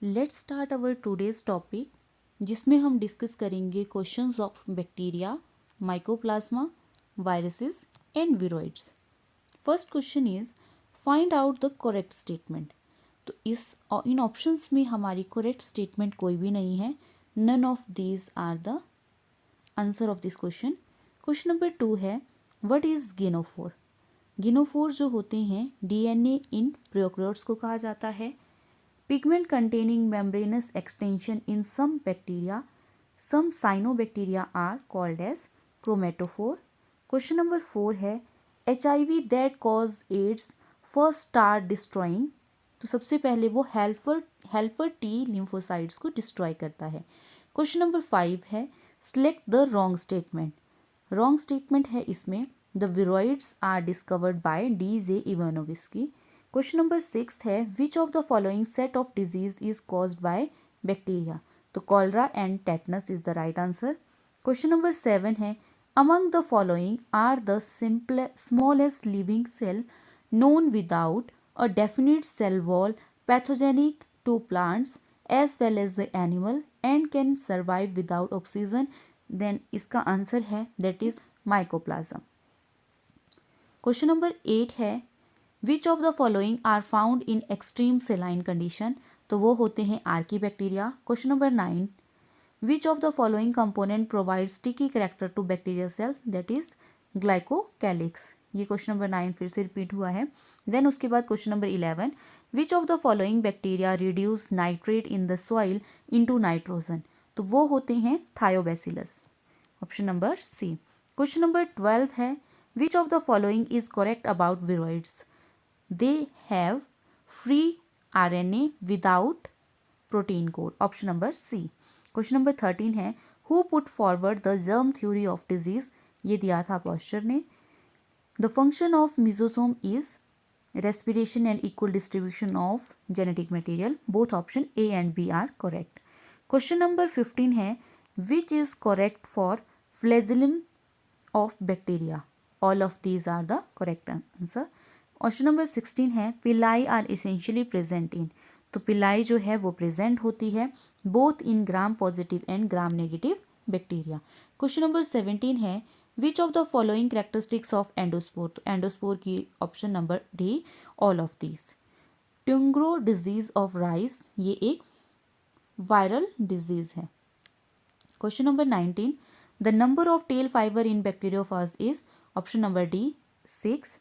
Let's start our today's topic, जिसमें हम discuss करेंगे questions of bacteria, mycoplasma, viruses and viroids. First question is find out the correct statement. तो इन options में हमारी correct statement कोई भी नहीं है। None of these are the answer of this question. Question number 2 है व्हाट इज गिनोफोर। गिनोफोर जो होते हैं डीएनए इन प्रोकैरियोट्स को कहा जाता है। Pigment containing membranous extension in some bacteria. Some cyanobacteria are called as chromatophore. Question number 4 है HIV that cause AIDS first start destroying. तो सबसे पहले वो हेल्पर टी लिम्फोसाइट्स को डिस्ट्रॉय करता है। क्वेश्चन नंबर 5 है select the wrong statement. Wrong statement है इसमें the viroids are discovered by D.J. Ivanovsky. Question number 6 है which of the following set of disease is caused by bacteria. तो cholera and tetanus is the right answer. Question number 7 है among the following are the smallest living cell known without a definite cell wall, pathogenic to plants as well as the animal and can survive without oxygen. Then इसका answer है that is mycoplasm. Question number 8 है which of the following are found in extreme saline condition. तो वो होते हैं archaebacteria. Question number 9 which of the following component provide sticky character to bacteria cell that is glycocalyx. ये question number 9 फिर से repeat हुआ है। Then उसके बाद question number 11 which of the following bacteria reduce nitrate in the soil into nitrogen. तो वो होते हैं thiobacillus, option number C. Question number 12 है which of the following is correct about viroids. They have free RNA without protein code, option number C. Question number 13 है who put forward the germ theory of disease। ये दिया था posture ने। The function of mesosome is respiration and equal distribution of genetic material. Both option A and B are correct. Question number 15 है which is correct for flagellum of bacteria। All of these are the correct answer. Question number 16 है पिलाई are essentially present in. तो पिलाई जो है वो present होती है both in gram positive and gram negative bacteria. Question number 17 है which of the following characteristics of endospore. तो एंडोस्पोर की option number D all of these. Tungro disease of rice ये एक वायरल डिजीज है। Question number 19 the number of tail fibre in bacteriophage is option number D 6।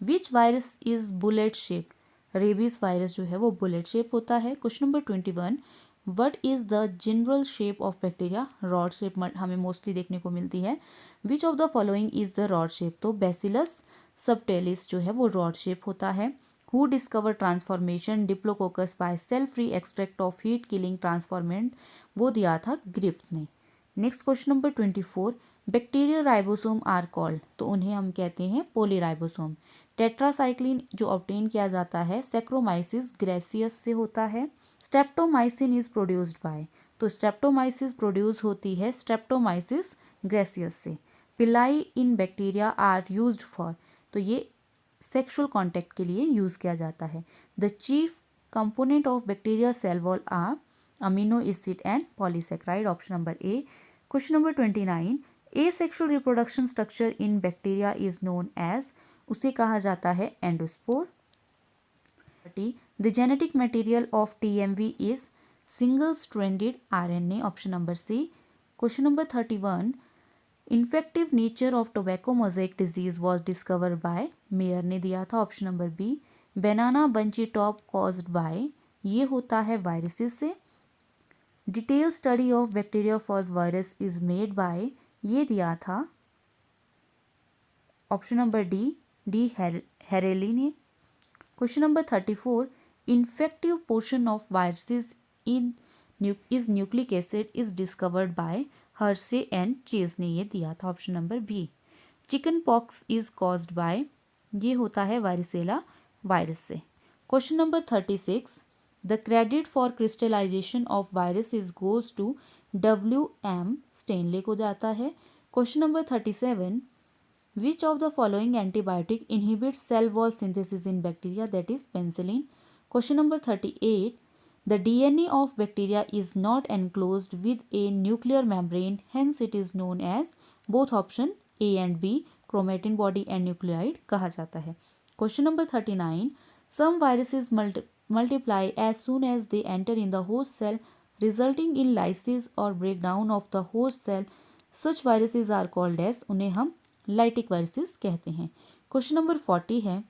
Which virus is bullet shaped. Rabies virus जो है वो bullet shape होता है। Question number 21 what is the general shape of bacteria. Rod shape हमें mostly देखने को मिलती है। Which of the following is the rod shape. तो बैसिलस सबटेलिस जो है वो रॉड शेप होता है। Who discover transformation diplococcus by cell free extract of heat killing transformant. वो दिया था ग्रिफ्थ ने। Next question number 24 bacterial ribosome are called. तो उन्हें हम कहते हैं पोलीराइबोसोम। टेट्रासाइक्लिन जो ऑब्टेन किया जाता है सैक्रोमाइसिस ग्रेसियस से होता है। Streptomycin is produced by. तो स्ट्रेप्टोमाइसिस प्रोड्यूस होती है स्ट्रेप्टोमाइसिस ग्रेसियस से। Pili in bacteria are used for. तो ये सेक्सुअल कॉन्टैक्ट के लिए यूज किया जाता है। The chief component of bacteria cell wall are amino acid and polysaccharide, option number A. Question number 29 asexual reproduction structure in bacteria is known as. उसे कहा जाता है endospore. The genetic material of TMV is single stranded RNA, option number C. Question number 31 infective nature of tobacco mosaic disease was discover by Mayer ने दिया था, option number B. Banana bunchy top caused by ये होता है viruses से। Detail study of bacteriophage virus is made by ये दिया था ऑप्शन नंबर डी हेरेली ने। Question number 34 infective portion of viruses in is nucleic acid is discovered by Hershey and Chase ने ये दिया था, option number B. Chickenpox is caused by ये होता है वारिसेला वायरस से। Question number 36 the credit for crystallization of virus is goes to WM Stanley को जाता है। Question number 37 Which of the following antibiotic inhibits cell wall synthesis in bacteria, that is penicillin? Question number 38. The DNA of bacteria is not enclosed with a nuclear membrane, hence it is known as both option A and B, chromatin body and nucleoid कहा जाता है. Question number 39. Some viruses multiply as soon as they enter in the host cell, resulting in lysis or breakdown of the host cell. Such viruses are called as, उन्हें हम lytic viruses कहते हैं. Question number 40 है,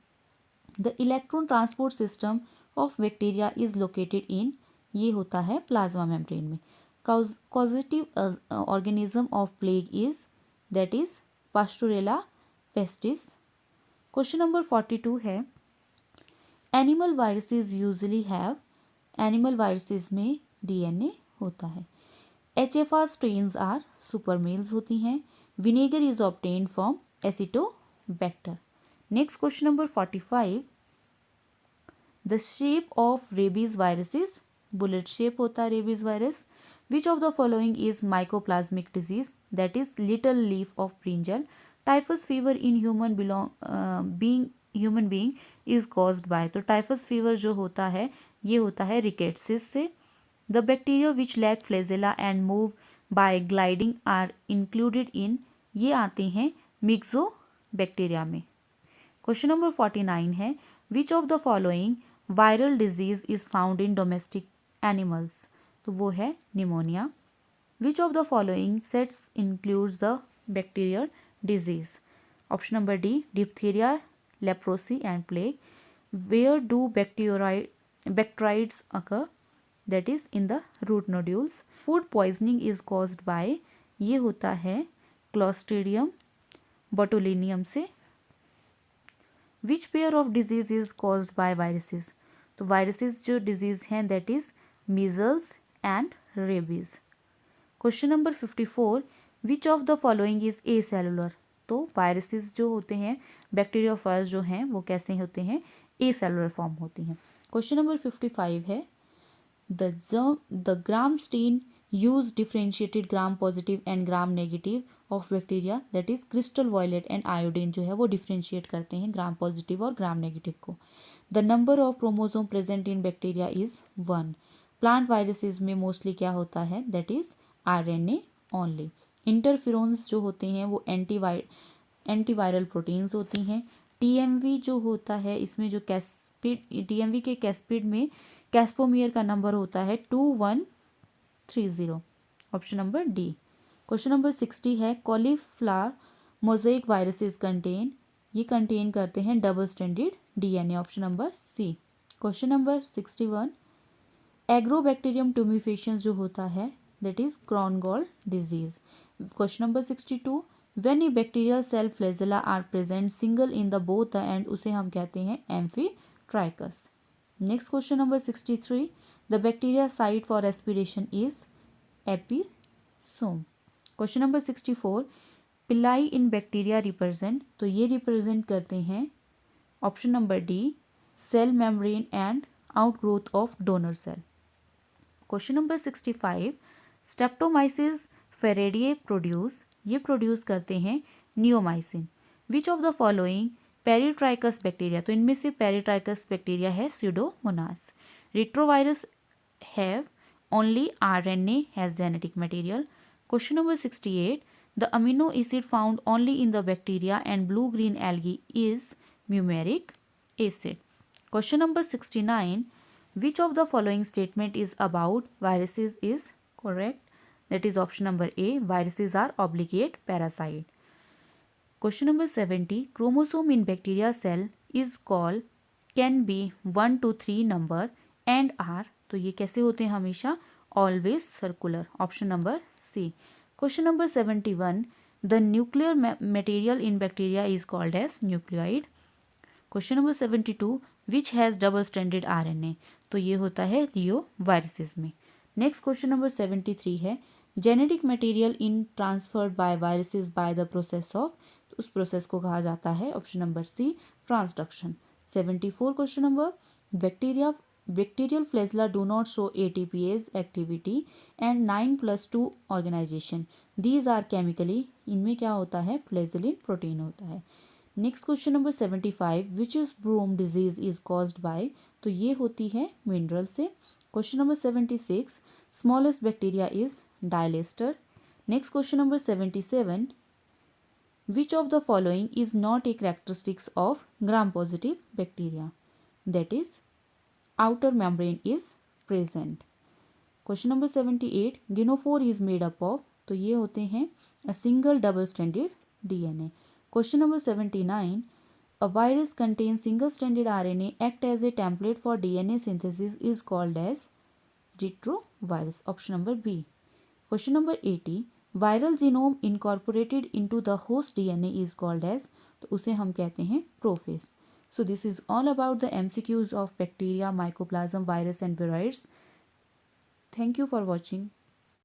the electron transport system of bacteria is located in, ये होता है plasma membrane में. Causative organism of plague is, that is Pasteurella pestis. Question number 42 है, animal viruses usually have, animal viruses में DNA होता है. HFR strains are supermales होती हैं. Vinegar is obtained from Acetobacter. Next question number 45. The shape of rabies virus is, bullet shape होता है rabies virus. Which of the following is mycoplasmic disease? That is little leaf of brinjal. Typhus fever in human being is caused by, तो typhus fever जो होता है ये होता है rickettsis से. The bacteria which lack flagella and move by gliding are included in, ये आते हैं myxobacteria में. Question number 49 है, which of the following viral disease is found in domestic animals? तो वो है pneumonia. Which of the following sets includes the bacterial disease? Option number D, diphtheria, leprosy and plague. Where do bacterides occur? That is in the root nodules. Food poisoning is caused by, ये होता है Clostridium botulinum से. Which pair of disease is caused by viruses? तो viruses जो disease हैं that is measles and rabies. Question number 54. Which of the following is acellular? तो viruses जो होते हैं bacteriophage जो हैं वो कैसे होते हैं, acellular form होती हैं. Question number 55 है, the gram stain use differentiated gram positive and gram negative of bacteria, that is crystal violet and iodine जो है वो differentiate करते हैं gram positive और gram negative को. The number of chromosome present in bacteria is 1. Plant viruses में mostly क्या होता है, that is RNA only. Interferons जो होते हैं वो antiviral proteins होती हैं. TMV जो होता है इसमें जो TMV के कैस्पिड में कैस्पोमियर का नंबर होता है 2130. Option number D. Question number 60 है, कॉलीफ्लावर मोज़ेक वायरसेस कंटेन, ये कंटेन करते हैं double stranded DNA. Option number C. Question number 61, agrobacterium tumefaciens जो होता है that is crown gall disease. Question number 62, when a bacterial cell flagella are present single in the both the end, उसे हम कहते हैं amphitrichous. Next question number 63, the bacteria site for respiration is episome. Question number 64, पिलाई in bacteria represent, तो ये represent करते हैं option number D cell membrane and outgrowth of donor cell. Question number 65, streptomyces fradiae produce, ये produce करते हैं neomycin. Which of the following peritrichous bacteria, तो इनमें से पेरिट्राइकस बैक्टीरिया है pseudomonas. Retrovirus have only RNA has genetic material. Question number 68, the amino acid found only in the bacteria and blue-green algae is mumeric acid. Question number 69, which of the following statement is about viruses is correct? That is option number A, viruses are obligate parasite. Question number 70, chromosome in bacteria cell is called, can be 1 to 3 number and are, तो ये कैसे होते हैं हमेशा, always circular. Option number C. Question number 71, the nuclear material in bacteria is called as nucleoid. Question number 72, which has double stranded RNA, तो ये होता है रियो वायरसेस में. नेक्स्ट क्वेश्चन नंबर 73 है, genetic material in transferred by viruses by the process of, उस process को कहा जाता है option number C transduction. 74 question number, bacterial flagella do not show ATPase activity and 9+2 organization. These are chemically, इनमें क्या होता है फ्लैजेलिन प्रोटीन होता है. Next question number 75, which is broom disease is caused by, तो ये होती है मिनरल से. Question number 76. Smallest bacteria is Dialester. Next question number 77. Which of the following is not a characteristics of gram-positive bacteria? That is, outer membrane is present. Question number 78. Gynophore is made up of, तो ये होते हैं a single double stranded DNA. Question number 79. A virus contains single stranded RNA act as a template for DNA synthesis is called as retrovirus. Option number B. Question number 80. Viral genome incorporated into the host DNA is called as, तो उसे हम कहते हैं profess. So this is all about the MCQs of bacteria, mycoplasma, virus and viroids. Thank you for watching.